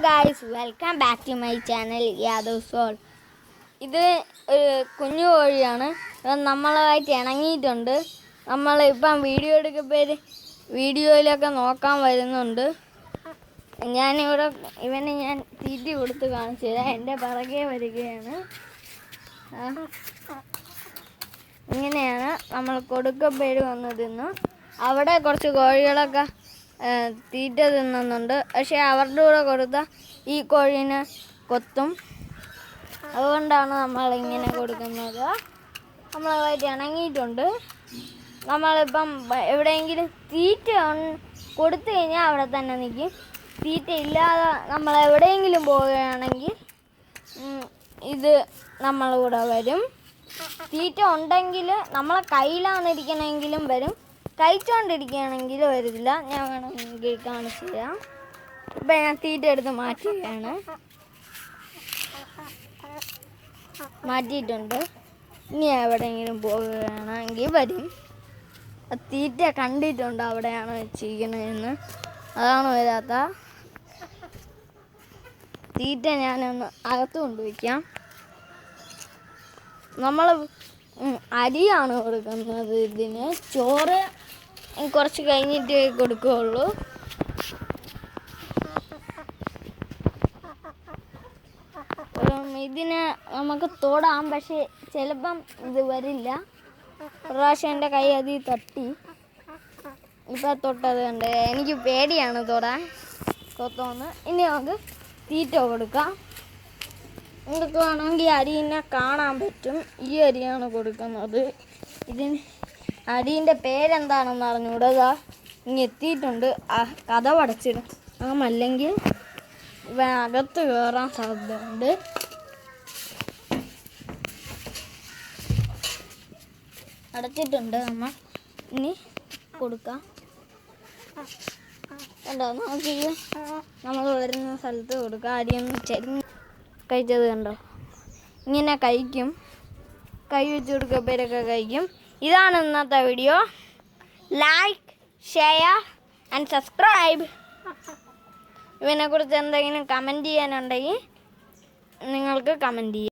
Guys, welcome back to my channel Yadav soul. ഇത് ഒരു കുഞ്ഞു കോഴിയാണ്. നമ്മളായിട്ട് ഇണങ്ങിയിട്ടുണ്ട്. നമ്മളിപ്പം വീഡിയോയിലൊക്കെ നോക്കാൻ വരുന്നുണ്ട്. ഞാനിവിടെ ഞാൻ തീറ്റ കൊടുത്ത് കാണിച്ചു തരാം. എൻ്റെ പിറകെ വരികയാണ്. ഇങ്ങനെയാണ് നമ്മൾ കൊടുക്കപ്പേര് വന്നതെന്ന്. അവിടെ കുറച്ച് കോഴികളൊക്കെ തീറ്റ തിന്നുന്നുണ്ട്. പക്ഷെ അവരുടെ കൂടെ കൊടുത്താൽ ഈ കോഴീനെ കൊത്തും. അതുകൊണ്ടാണ് നമ്മളിങ്ങനെ കൊടുക്കുന്നത്. നമ്മളായിട്ട് ഇണങ്ങിയിട്ടുണ്ട്. നമ്മളിപ്പം എവിടെയെങ്കിലും തീറ്റ കൊടുത്തു കഴിഞ്ഞാൽ അവിടെ തന്നെ നിൽക്കും. തീറ്റ ഇല്ലാതെ നമ്മൾ എവിടെയെങ്കിലും പോവുകയാണെങ്കിൽ ഇത് നമ്മളുടെ കൂടെ വരും. തീറ്റ ഉണ്ടെങ്കിൽ നമ്മളെ കയ്യിലാണ് ഇരിക്കണമെങ്കിലും വരും. കഴിച്ചുകൊണ്ടിരിക്കുകയാണെങ്കിൽ വരില്ല. ഞാൻ വേണമെങ്കിൽ കാണിച്ചു തരാം. ഇപ്പം ഞാൻ തീറ്റ എടുത്ത് മാറ്റിയിട്ടുണ്ട്. ഇനി എവിടെയെങ്കിലും പോവുകയാണെങ്കിൽ വരും. തീറ്റ കണ്ടിട്ടുണ്ട് അവിടെയാണ് വെച്ചിരിക്കണതെന്ന്. അതാണ് വരാത്ത. തീറ്റ ഞാനൊന്ന് അകത്ത് കൊണ്ടുവയ്ക്കാം. നമ്മൾ അരിയാണ് കൊടുക്കുന്നത്. ഇതിന് ചോറ് കുറച്ച് കഴിഞ്ഞിട്ട് കൊടുക്കുകയുള്ളൂ. ഇതിന് നമുക്ക് തൊടാം, പക്ഷേ ചിലപ്പം ഇത് വരില്ല. പ്രാവശ്യം എൻ്റെ കൈ അതിൽ തട്ടി. ഇപ്പം തൊട്ടത് കണ്ട് എനിക്ക് പേടിയാണ് തൊടാൻ. കൊത്തോന്ന്. ഇനി നമുക്ക് തീറ്റ കൊടുക്കാം. നിങ്ങൾക്ക് വേണമെങ്കിൽ അരിനെ കാണാൻ പറ്റും. ഈ അരിയാണ് കൊടുക്കുന്നത്. ഇതിന് അരിൻ്റെ പേരെന്താണെന്ന് അറിഞ്ഞൂടാ. ഇനി എത്തിയിട്ടുണ്ട്. കഥ പടച്ചിടും. അല്ലെങ്കിൽ അകത്ത് കയറാൻ സാധ്യതയുണ്ട്. അടച്ചിട്ടുണ്ട്. നമ്മൾ ഇനി കൊടുക്കാം. കണ്ടോ? നോക്കി നമ്മൾ വരുന്ന സ്ഥലത്ത് കൊടുക്കുക. അരിയൊന്ന് ചരിഞ്ഞ് കഴിച്ചത് കണ്ടോ? ഇങ്ങനെ കഴിക്കും. കൈ വെച്ച് കൊടുക്കപ്പേരൊക്കെ കഴിക്കും. ഇതാണ് ഇന്നത്തെ video. Like, share and subscribe. ഇവനെക്കുറിച്ച് എന്തെങ്കിലും കമൻറ്റ് ചെയ്യാനുണ്ടെങ്കിൽ നിങ്ങൾക്ക് കമൻറ്റ് ചെയ്യാം.